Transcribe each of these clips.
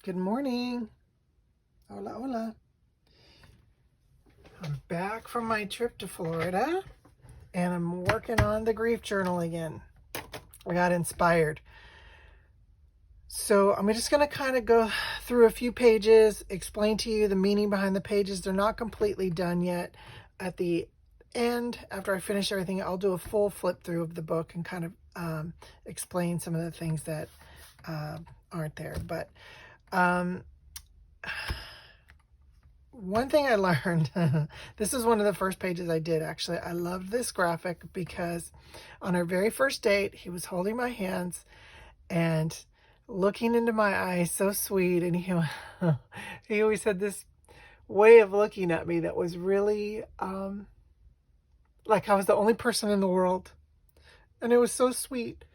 Good morning. Hola, hola. I'm back from my trip to Florida and I'm working on the grief journal again. I got inspired. So I'm just going to kind of go through a few pages, explain to you the meaning behind the pages. They're not completely done yet. At the end, after I finish everything, I'll do a full flip through of the book and kind of explain some of the things that aren't there. But one thing I learned, this is one of the first pages I did actually. I loved this graphic because on our very first date, he was holding my hands and looking into my eyes, so sweet. And he always had this way of looking at me that was really like I was the only person in the world. And it was so sweet.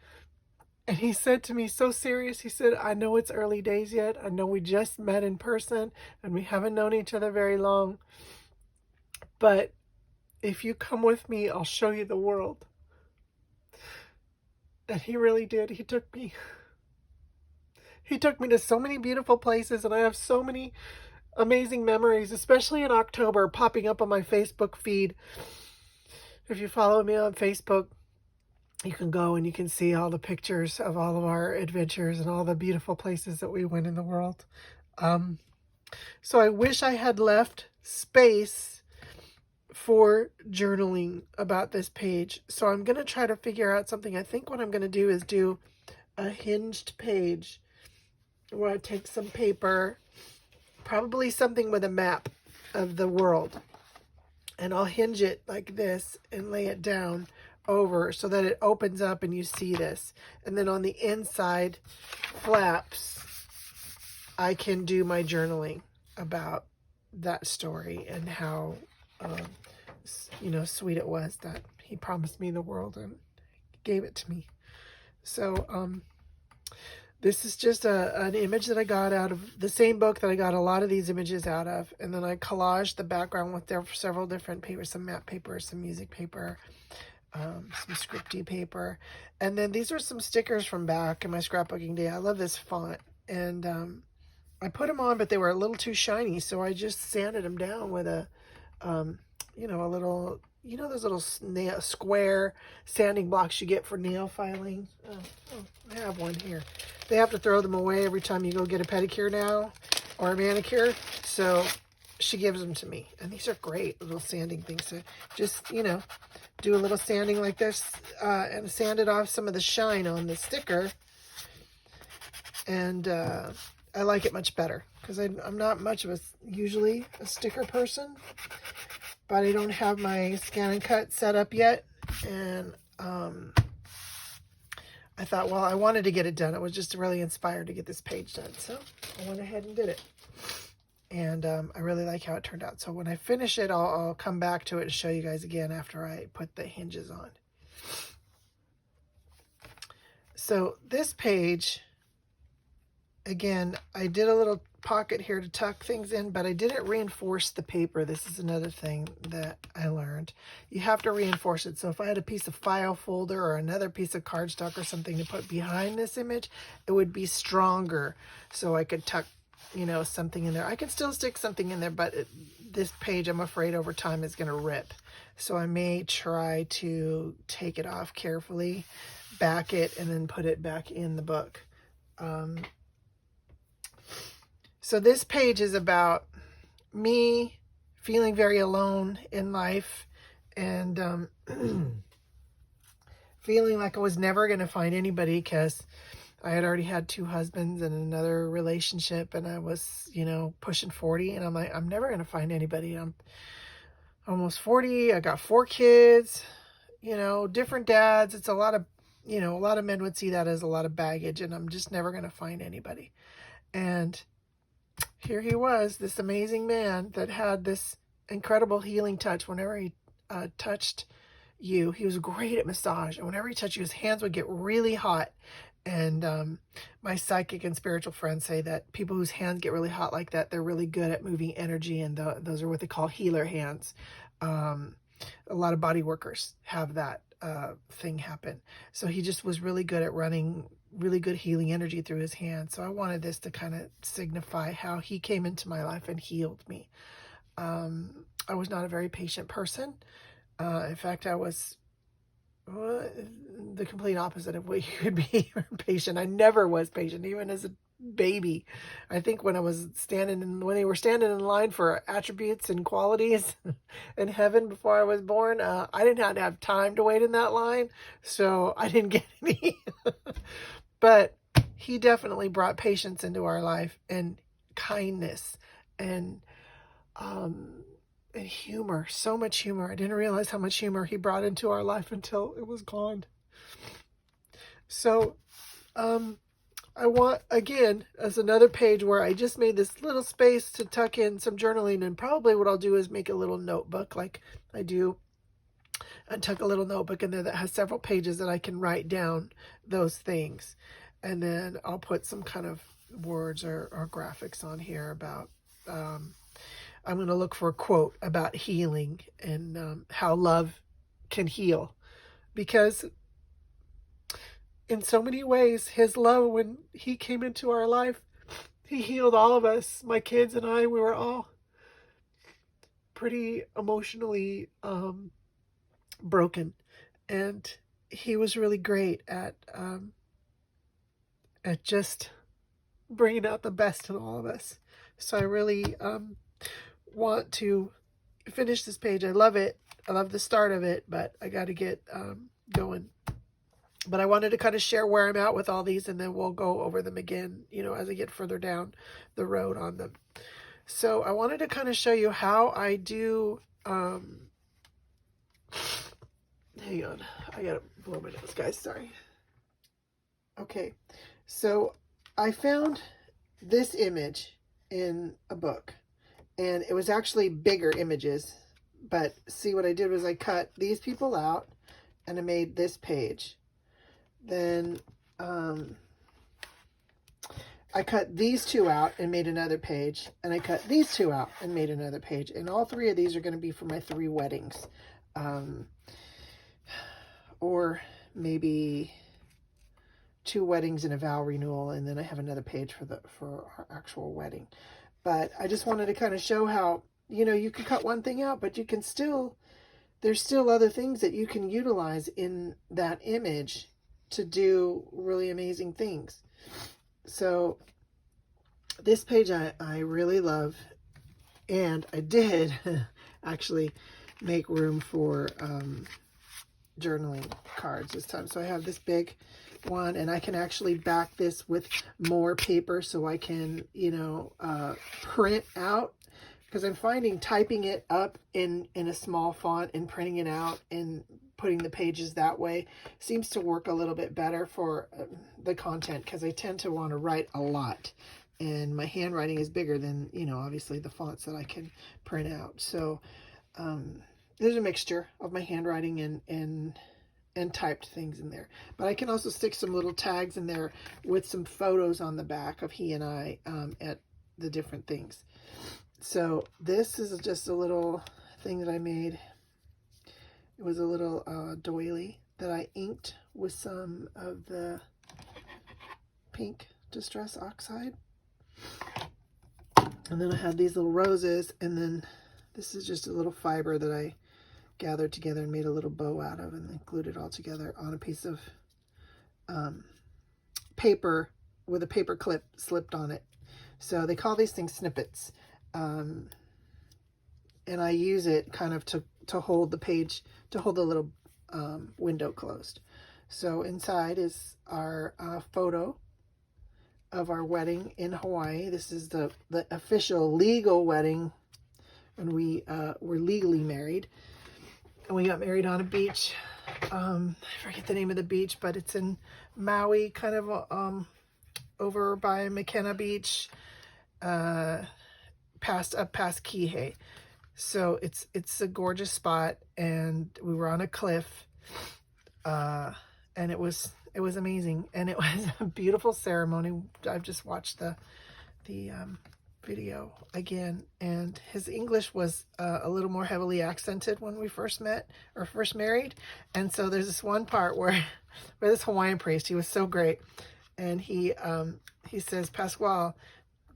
And he said to me, so serious, he said, I know it's early days yet. I know we just met in person and we haven't known each other very long. But if you come with me, I'll show you the world. And he really did. He took me to so many beautiful places, and I have so many amazing memories, especially in October, popping up on my Facebook feed. If you follow me on Facebook, you can go and you can see all the pictures of all of our adventures and all the beautiful places that we went in the world. So I wish I had left space for journaling about this page. So I'm going to try to figure out something. I think what I'm going to do is do a hinged page where I take some paper, probably something with a map of the world, and I'll hinge it like this and lay it down over so that it opens up and you see this. And then on the inside flaps, I can do my journaling about that story and how sweet it was that he promised me the world and gave it to me. So this is just an image that I got out of the same book that I got a lot of these images out of, and then I collaged the background with several different papers, some map paper, some music paper, some scripty paper, and then these are some stickers from back in my scrapbooking day. I love this font, and I put them on, but they were a little too shiny, so I just sanded them down with a a little, those little square sanding blocks you get for nail filing. I have one here. They have to throw them away every time you go get a pedicure now or a manicure. So she gives them to me. And these are great little sanding things. So just, do a little sanding like this and sand it off some of the shine on the sticker. And I like it much better because I'm not much of usually a sticker person. But I don't have my scan and cut set up yet. And I thought, well, I wanted to get it done. I was just really inspired to get this page done. So I went ahead and did it. And I really like how it turned out. So when I finish it, I'll come back to it and show you guys again after I put the hinges on. So this page, again, I did a little pocket here to tuck things in, but I didn't reinforce the paper. This is another thing that I learned. You have to reinforce it. So if I had a piece of file folder or another piece of cardstock or something to put behind this image, it would be stronger. So I could tuck, something in there. I can still stick something in there, but this page, I'm afraid over time is going to rip. So I may try to take it off carefully, back it, and then put it back in the book. So this page is about me feeling very alone in life and feeling like I was never going to find anybody because I had already had 2 husbands and another relationship, and I was, pushing 40, and I'm like, I'm never going to find anybody. I'm almost 40. I got 4 kids, different dads. It's a lot of, a lot of men would see that as a lot of baggage, and I'm just never going to find anybody. And here he was, this amazing man that had this incredible healing touch. Whenever he touched you, he was great at massage. And whenever he touched you, his hands would get really hot. And my psychic and spiritual friends say that people whose hands get really hot like that, they're really good at moving energy. And those are what they call healer hands. A lot of body workers have that thing happen. So he just was really good at running really good healing energy through his hand. So I wanted this to kind of signify how he came into my life and healed me. I was not a very patient person. In fact, I was the complete opposite of what you could be patient. I never was patient, even as a baby. I think when they were standing in line for attributes and qualities in heaven before I was born, I didn't have time to wait in that line, so I didn't get any. But he definitely brought patience into our life, and kindness, and and humor, so much humor. I didn't realize how much humor he brought into our life until it was gone. So, I want, again, as another page where I just made this little space to tuck in some journaling, and probably what I'll do is make a little notebook like I do, and tuck a little notebook in there that has several pages that I can write down those things. And then I'll put some kind of words or graphics on here about, I'm going to look for a quote about healing and how love can heal. Because in so many ways, his love, when he came into our life, he healed all of us. My kids and I, we were all pretty emotionally broken. And he was really great at just bringing out the best in all of us. So I really want to finish this page. I love it. I love the start of it, but I got to get going. But I wanted to kind of share where I'm at with all these, and then we'll go over them again, as I get further down the road on them. So I wanted to kind of show you how I do, hang on, I got to blow my nose, guys, sorry. Okay, so I found this image in a book, and it was actually bigger images, but see what I did was I cut these people out and I made this page. Then I cut these two out and made another page, and I cut these two out and made another page, and all three of these are going to be for my 3 weddings, or maybe 2 weddings and a vow renewal, and then I have another page for our actual wedding. But I just wanted to kind of show how, you can cut one thing out, but you can there's still other things that you can utilize in that image to do really amazing things. So this page I really love, and I did actually make room for journaling cards this time. So I have this big one, and I can actually back this with more paper so I can, print out, because I'm finding typing it up in a small font and printing it out and putting the pages that way seems to work a little bit better for the content, because I tend to want to write a lot, and my handwriting is bigger than, obviously the fonts that I can print out. So there's a mixture of my handwriting and typed things in there. But I can also stick some little tags in there with some photos on the back of he and I at the different things. So this is just a little thing that I made. It was a little doily that I inked with some of the pink Distress Oxide. And then I had these little roses, and then this is just a little fiber that I gathered together and made a little bow out of, and then glued it all together on a piece of paper with a paper clip slipped on it. So they call these things snippets, and I use it kind of to hold the page, to hold the little window closed. So inside is our photo of our wedding in Hawaii. This is the official legal wedding when we were legally married. And we got married on a beach. I forget the name of the beach, but it's in Maui, kind of over by McKenna Beach, past Kihei. So it's a gorgeous spot, and we were on a cliff, and it was amazing, and it was a beautiful ceremony. I've just watched the video again, and his English was a little more heavily accented when we first met or first married. And so there's this one part where this Hawaiian priest, he was so great, and he says, Pasquale,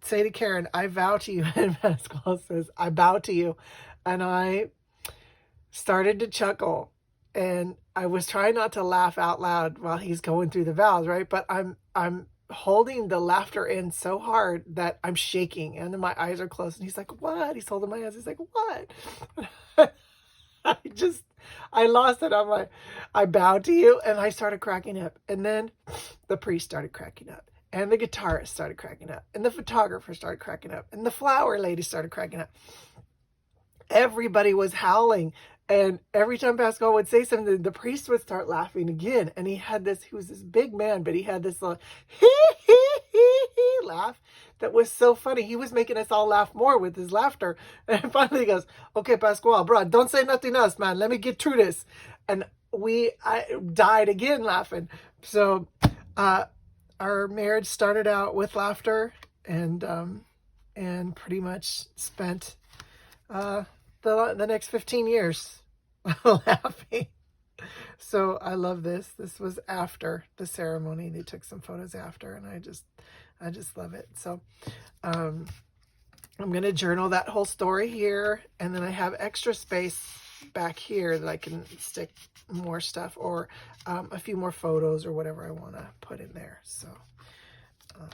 say to Karen, I vow to you. And Pasquale says, I bow to you. And I started to chuckle, and I was trying not to laugh out loud while he's going through the vows, right? But I'm holding the laughter in so hard that I'm shaking, and then my eyes are closed, and he's like, what? He's holding my hands. He's like, what? I lost it. I'm like, I bowed to you, and I started cracking up. And then the priest started cracking up, and the guitarist started cracking up, and the photographer started cracking up, and the flower lady started cracking up. Everybody was howling. And every time Pascal would say something, the priest would start laughing again. And he was this big man, but he had this little laugh that was so funny. He was making us all laugh more with his laughter. And finally he goes, okay, Pasquale, bro, don't say nothing else, man. Let me get through this. And I died again laughing. So our marriage started out with laughter, and pretty much spent the next 15 years laughing. So I love this. This was after the ceremony. They took some photos after, and I just love it. So I'm going to journal that whole story here, and then I have extra space back here that I can stick more stuff, or a few more photos or whatever I want to put in there. So I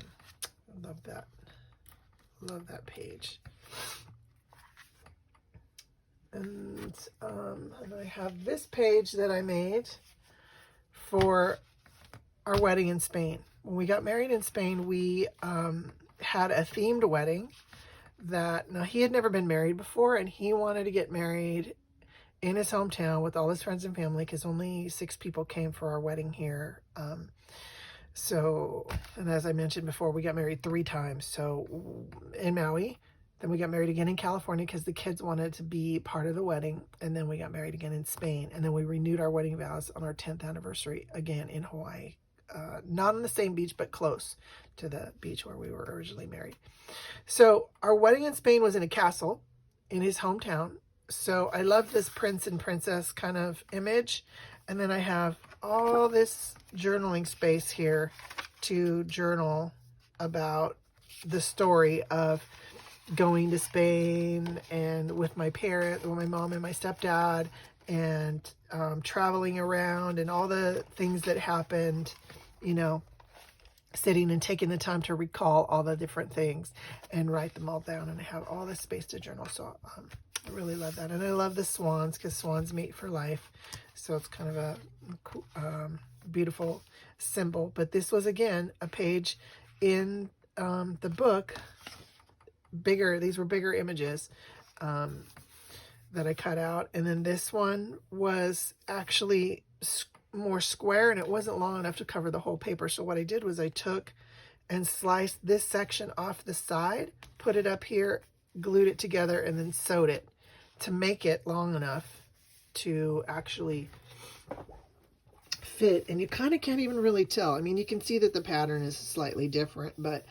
love that. Love that page. And I have this page that I made for our wedding in Spain. When we got married in Spain, we had a themed wedding now he had never been married before, and he wanted to get married in his hometown with all his friends and family, because only 6 people came for our wedding here. And as I mentioned before, we got married 3 times. So in Maui, then we got married again in California because the kids wanted to be part of the wedding. And then we got married again in Spain. And then we renewed our wedding vows on our 10th anniversary again in Hawaii. Not on the same beach, but close to the beach where we were originally married. So our wedding in Spain was in a castle in his hometown. So I love this prince and princess kind of image. And then I have all this journaling space here to journal about the story of going to Spain, and with my mom and my stepdad, and traveling around, and all the things that happened, sitting and taking the time to recall all the different things and write them all down. And I have all this space to journal. So I really love that. And I love the swans, because swans mate for life. So it's kind of a cool, beautiful symbol. But this was, again, a page in the book. These were bigger images that I cut out. And then this one was actually more square, and it wasn't long enough to cover the whole paper. So what I did was I took and sliced this section off the side, put it up here, glued it together, and then sewed it to make it long enough to actually fit. And you kind of can't even really tell. I mean, you can see that the pattern is slightly different, but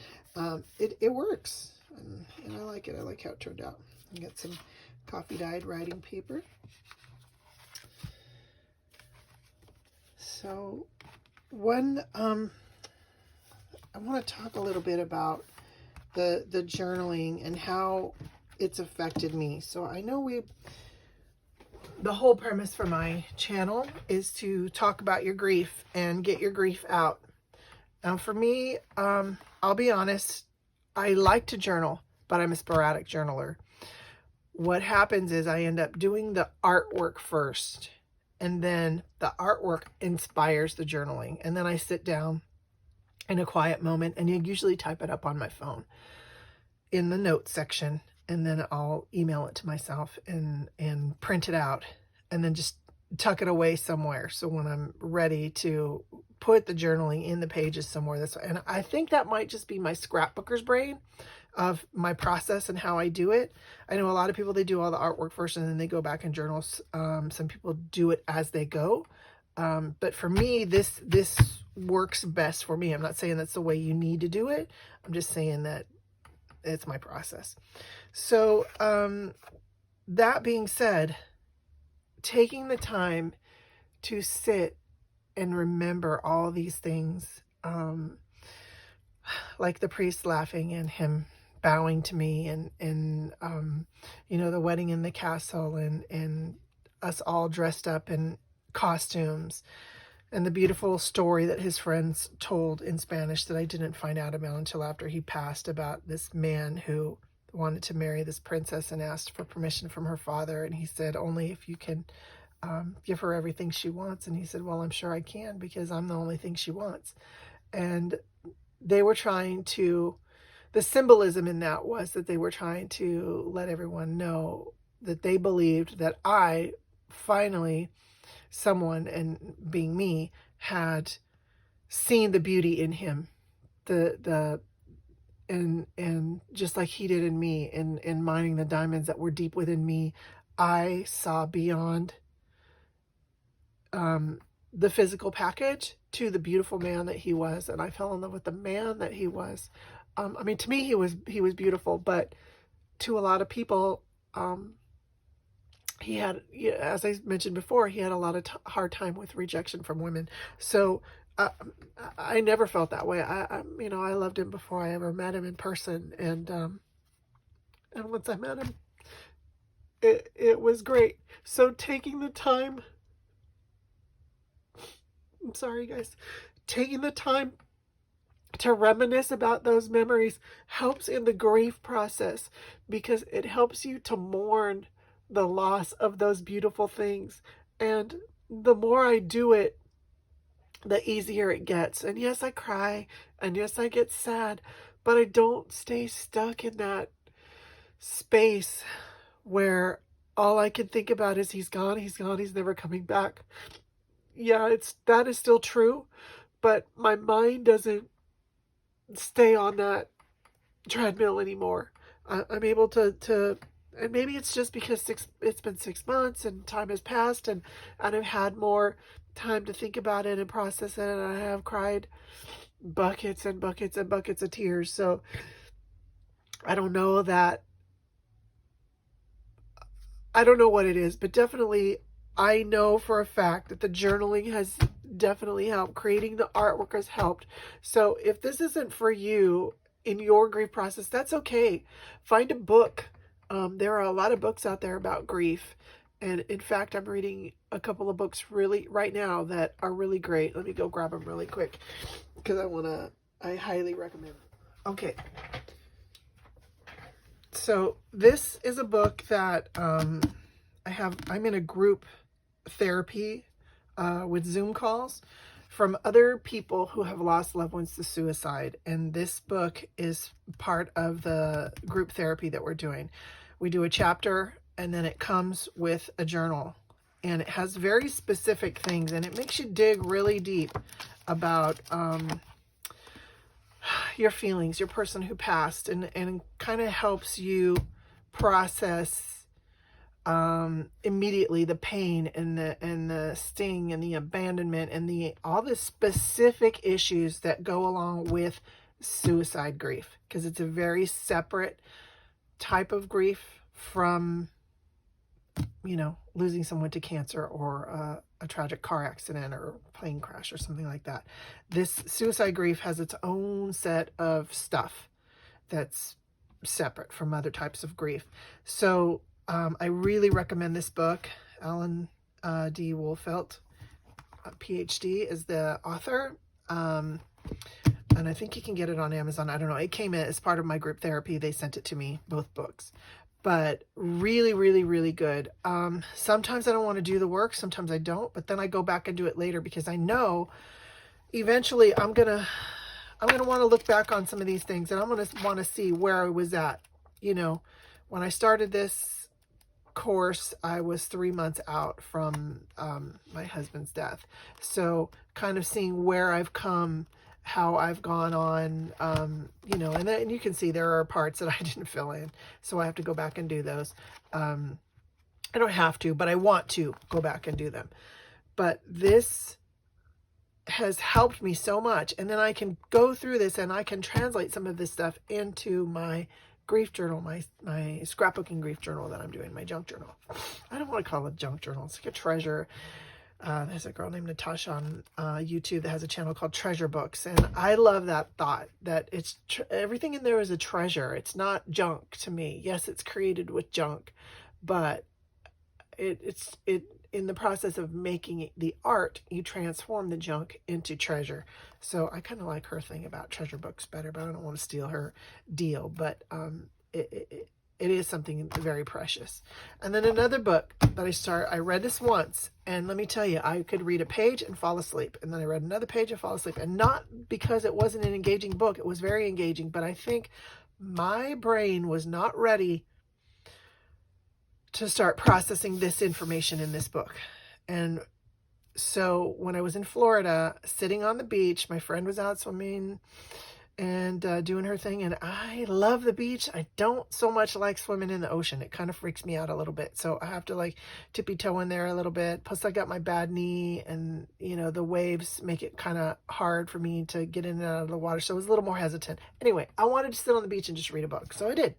it works. And I like it. I like how it turned out. I got some coffee dyed writing paper. So I want to talk a little bit about the journaling and how it's affected me. So I know the whole premise for my channel is to talk about your grief and get your grief out. Now for me, I'll be honest, I like to journal, but I'm a sporadic journaler. What happens is I end up doing the artwork first, and then the artwork inspires the journaling. And then I sit down in a quiet moment, and you usually type it up on my phone in the notes section, and then I'll email it to myself and print it out, and then just tuck it away somewhere. So when I'm ready to put the journaling in the pages somewhere, and I think that might just be my scrapbooker's brain of my process and how I do it. I know a lot of people, they do all the artwork first and then they go back and journal. Some people do it as they go. But for me, this works best for me. I'm not saying that's the way you need to do it. I'm just saying that it's my process. So that being said, taking the time to sit and remember all these things like the priest laughing and him bowing to me, and you know, the wedding in the castle, and us all dressed up in costumes, and the beautiful story that his friends told in Spanish that I didn't find out about until after he passed, about this man who wanted to marry this princess and asked for permission from her father, and he said, only if you can give her everything she wants. And he said, well, I'm sure I can, because I'm the only thing she wants. And they were trying to, the symbolism in that was that they were trying to let everyone know that they believed that I finally, someone, and being me, had seen the beauty in him, and just like he did in me, in mining the diamonds that were deep within me, I saw beyond the physical package to the beautiful man that he was, and I fell in love with the man that he was. I mean, to me, he was beautiful, but to a lot of people, he had, as I mentioned before, he had a lot of hard time with rejection from women. So I never felt that way. You know, I loved him before I ever met him in person, and once I met him, it was great. So taking the time, I'm sorry guys, taking the time to reminisce about those memories helps in the grief process, because it helps you to mourn the loss of those beautiful things. And the more I do it, the easier it gets. And yes, I cry, and yes, I get sad, but I don't stay stuck in that space where all I can think about is he's gone, he's never coming back. Yeah, that is still true, but my mind doesn't stay on that treadmill anymore. I'm able to, and maybe it's just because it's been 6 months and time has passed, and I've had more time to think about it and process it, and I have cried buckets and buckets and buckets of tears. So I don't know what it is, but definitely I know for a fact that the journaling has definitely helped. Creating the artwork has helped. So if this isn't for you in your grief process, that's okay. Find a book. There are a lot of books out there about grief. And in fact, I'm reading a couple of books right now that are really great. Let me go grab them really quick, because I highly recommend them. Okay. So this is a book that I'm in a group therapy with Zoom calls from other people who have lost loved ones to suicide. And this book is part of the group therapy that we're doing. We do a chapter, and then it comes with a journal. And it has very specific things, and it makes you dig really deep about your feelings, your person who passed, and kind of helps you process immediately the pain and the sting and the abandonment and all the specific issues that go along with suicide grief, because it's a very separate type of grief from, you know, losing someone to cancer or a tragic car accident or plane crash or something like that. This suicide grief has its own set of stuff that's separate from other types of grief. So I really recommend this book. Alan D. Wolfelt, PhD, is the author. And I think you can get it on Amazon. I don't know. It came in as part of my group therapy. They sent it to me, both books. But really, really, really good. Sometimes I don't want to do the work. Sometimes I don't. But then I go back and do it later, because I know eventually I'm gonna want to look back on some of these things, and I'm gonna want to see where I was at. You know, when I started this course, I was 3 months out from my husband's death. So kind of seeing where I've come, how I've gone on, you know, and then you can see there are parts that I didn't fill in. So I have to go back and do those. I don't have to, but I want to go back and do them. But this has helped me so much. And then I can go through this and I can translate some of this stuff into my grief journal, my scrapbooking grief journal that I'm doing, my junk journal. I don't want to call it junk journal. It's like a treasure. There's a girl named Natasha on YouTube that has a channel called Treasure Books. And I love that thought that it's everything in there is a treasure. It's not junk to me. Yes, it's created with junk, but it's in the process of making the art, you transform the junk into treasure. So I kind of like her thing about Treasure Books better, but I don't want to steal her deal. But it is something very precious. And then another book that I read this once, and let me tell you, I could read a page and fall asleep. And then I read another page and fall asleep. And not because it wasn't an engaging book. It was very engaging, but I think my brain was not ready to start processing this information in this book. And so when I was in Florida, sitting on the beach, my friend was out swimming and doing her thing. And I love the beach. I don't so much like swimming in the ocean. It kind of freaks me out a little bit. So I have to like tippy toe in there a little bit. Plus I got my bad knee, and the waves make it kind of hard for me to get in and out of the water. So I was a little more hesitant. Anyway, I wanted to sit on the beach and just read a book. So I did.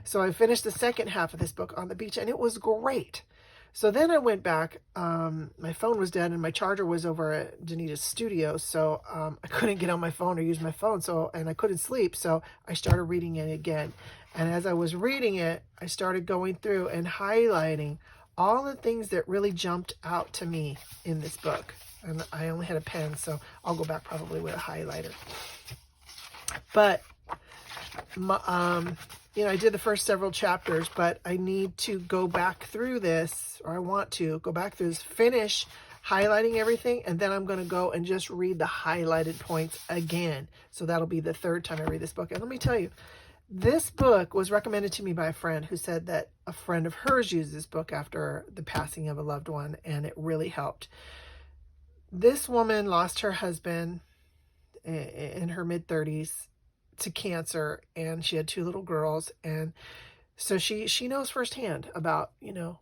So I finished the second half of this book on the beach, and it was great. So then I went back. My phone was dead, and my charger was over at Danita's studio, so I couldn't get on my phone or use my phone. And I couldn't sleep, so I started reading it again. And as I was reading it, I started going through and highlighting all the things that really jumped out to me in this book. And I only had a pen, so I'll go back probably with a highlighter. But I did the first several chapters, but I need to go back through this, or I want to go back through this, finish highlighting everything, and then I'm going to go and just read the highlighted points again. So that'll be the third time I read this book. And let me tell you, this book was recommended to me by a friend who said that a friend of hers used this book after the passing of a loved one, and it really helped. This woman lost her husband in her mid-30s to cancer, and she had 2 little girls, and so she knows firsthand about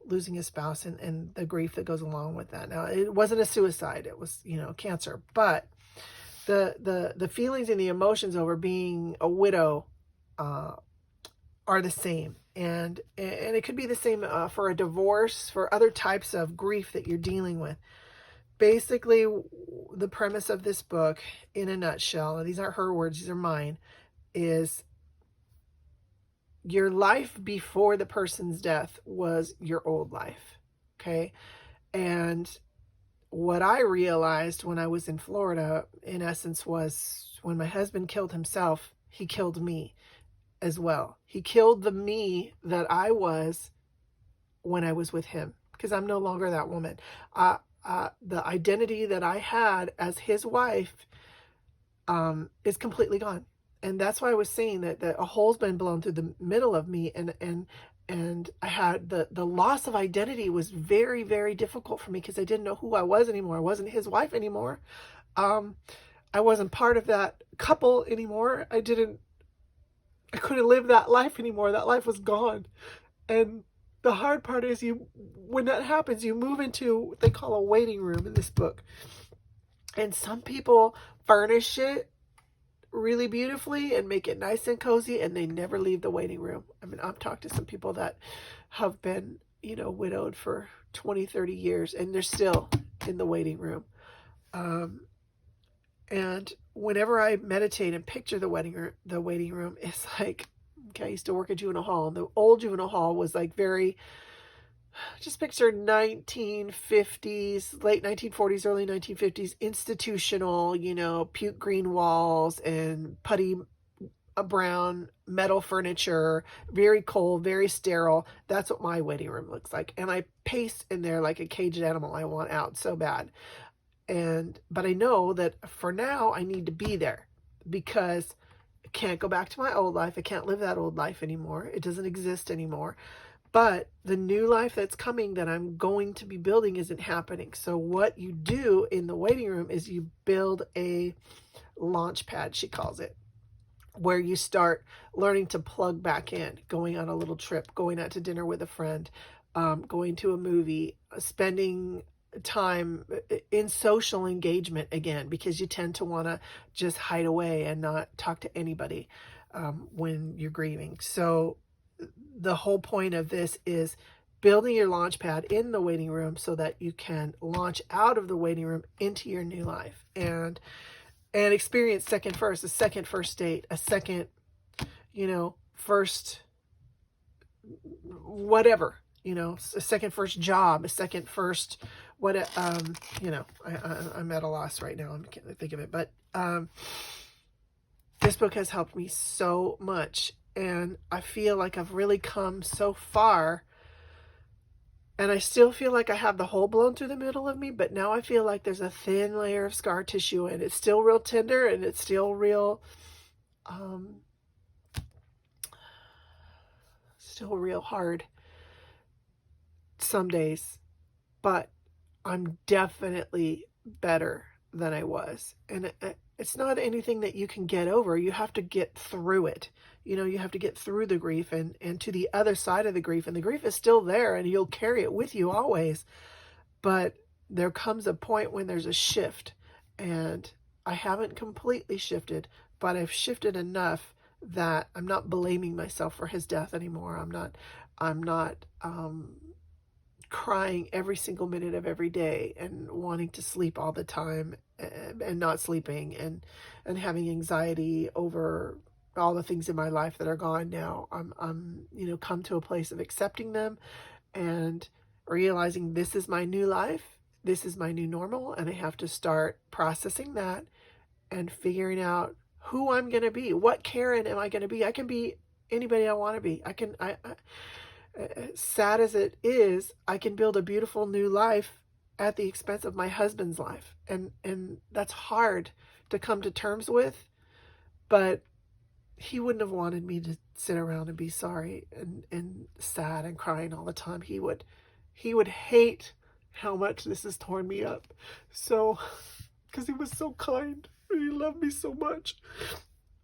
losing a spouse and the grief that goes along with that. Now, it wasn't a suicide, it was cancer, but the feelings and the emotions over being a widow are the same, and it could be the same for a divorce, for other types of grief that you're dealing with. Basically, the premise of this book, in a nutshell, and these aren't her words, these are mine, is your life before the person's death was your old life, okay? And what I realized when I was in Florida, in essence, was when my husband killed himself, he killed me as well. He killed the me that I was when I was with him, because I'm no longer that woman. The identity that I had as his wife is completely gone. And that's why I was saying that a hole's been blown through the middle of me, and I had the loss of identity was very, very difficult for me, because I didn't know who I was anymore. I wasn't his wife anymore. I wasn't part of that couple anymore. I couldn't live that life anymore. That life was gone. And the hard part is when that happens, you move into what they call a waiting room in this book. And some people furnish it really beautifully and make it nice and cozy, and they never leave the waiting room. I mean, I've talked to some people that have been, widowed for 20, 30 years, and they're still in the waiting room. And whenever I meditate and picture the waiting room, it's like, okay, I used to work at juvenile hall, and the old juvenile hall was like very, just picture 1950s, late 1940s, early 1950s, institutional, puke green walls and putty brown metal furniture, very cold, very sterile. That's what my waiting room looks like. And I pace in there like a caged animal. I want out so bad. But I know that for now I need to be there, because I can't go back to my old life. I can't live that old life anymore. It doesn't exist anymore. But the new life that's coming, that I'm going to be building, isn't happening. So what you do in the waiting room is you build a launch pad, she calls it, where you start learning to plug back in, going on a little trip, going out to dinner with a friend, going to a movie, spending time in social engagement again, because you tend to want to just hide away and not talk to anybody when you're grieving. So the whole point of this is building your launch pad in the waiting room so that you can launch out of the waiting room into your new life and experience a second first date, a second, first whatever, a second first job, a second first I'm at a loss right now. I can't think of it, but this book has helped me so much, and I feel like I've really come so far. And I still feel like I have the hole blown through the middle of me, but now I feel like there's a thin layer of scar tissue, and it's still real tender, and it's still real, hard some days, but I'm definitely better than I was. And it's not anything that you can get over. You have to get through it. You have to get through the grief and to the other side of the grief. And the grief is still there, and you'll carry it with you always. But there comes a point when there's a shift. And I haven't completely shifted, but I've shifted enough that I'm not blaming myself for his death anymore. I'm not crying every single minute of every day and wanting to sleep all the time and not sleeping and having anxiety over all the things in my life that are gone now. I'm come to a place of accepting them and realizing this is my new life. This is my new normal. And I have to start processing that and figuring out who I'm going to be. What Karen am I going to be? I can be anybody I want to be. Sad as it is, I can build a beautiful new life at the expense of my husband's life. And that's hard to come to terms with, but he wouldn't have wanted me to sit around and be sorry and sad and crying all the time. He would hate how much this has torn me up. So, because he was so kind and he loved me so much.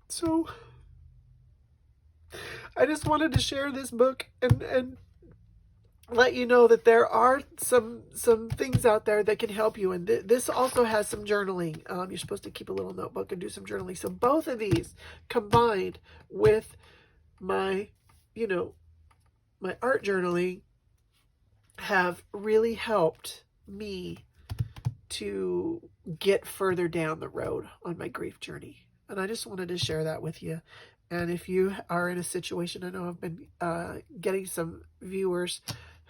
So I just wanted to share this book and let you know that there are some things out there that can help you. And this also has some journaling. You're supposed to keep a little notebook and do some journaling. So both of these combined with my, my art journaling have really helped me to get further down the road on my grief journey. And I just wanted to share that with you. And if you are in a situation, I know I've been getting some viewers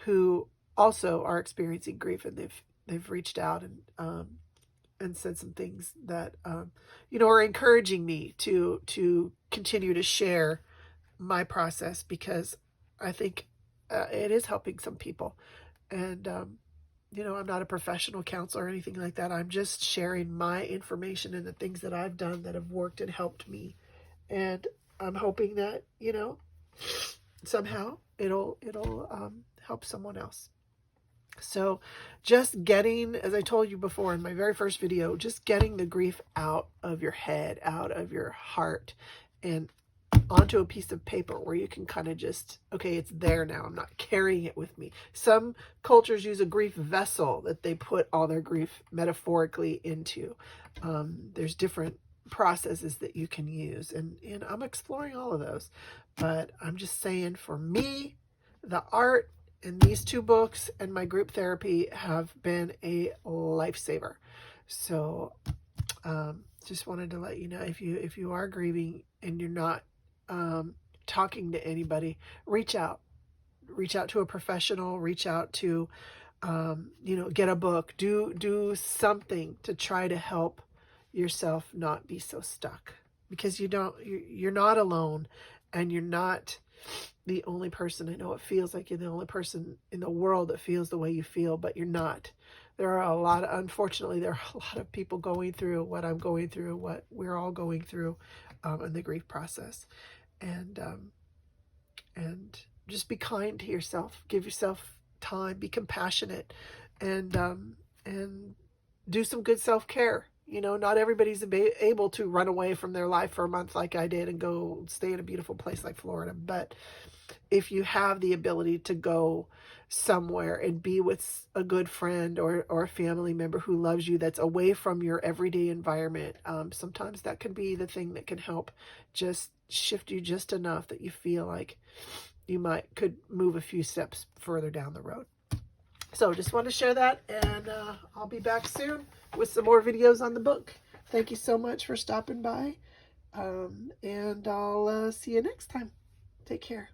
who also are experiencing grief, and they've reached out and said some things that are encouraging me to continue to share my process, because I think it is helping some people. And I'm not a professional counselor or anything like that. I'm just sharing my information and the things that I've done that have worked and helped me. And I'm hoping that, somehow it'll help someone else. So just getting, as I told you before in my very first video, just getting the grief out of your head, out of your heart, and onto a piece of paper where you can kind of just, okay, it's there now. I'm not carrying it with me. Some cultures use a grief vessel that they put all their grief metaphorically into. There's different processes that you can use, and I'm exploring all of those. But I'm just saying, for me, the art and these two books and my group therapy have been a lifesaver. So just wanted to let you know, if you are grieving and you're not talking to anybody, reach out to a professional, reach out to get a book, do something to try to help yourself not be so stuck, because you're not alone, and you're not the only person. I know it feels like you're the only person in the world that feels the way you feel, but you're not. Unfortunately, there are a lot of people going through what I'm going through, what we're all going through in the grief process. And just be kind to yourself. Give yourself time. Be compassionate, and do some good self-care. Not everybody's able to run away from their life for a month like I did and go stay in a beautiful place like Florida. But if you have the ability to go somewhere and be with a good friend or a family member who loves you, that's away from your everyday environment, sometimes that can be the thing that can help just shift you just enough that you feel like you could move a few steps further down the road. So just want to share that, and I'll be back soon with some more videos on the book. Thank you so much for stopping by, and I'll see you next time. Take care.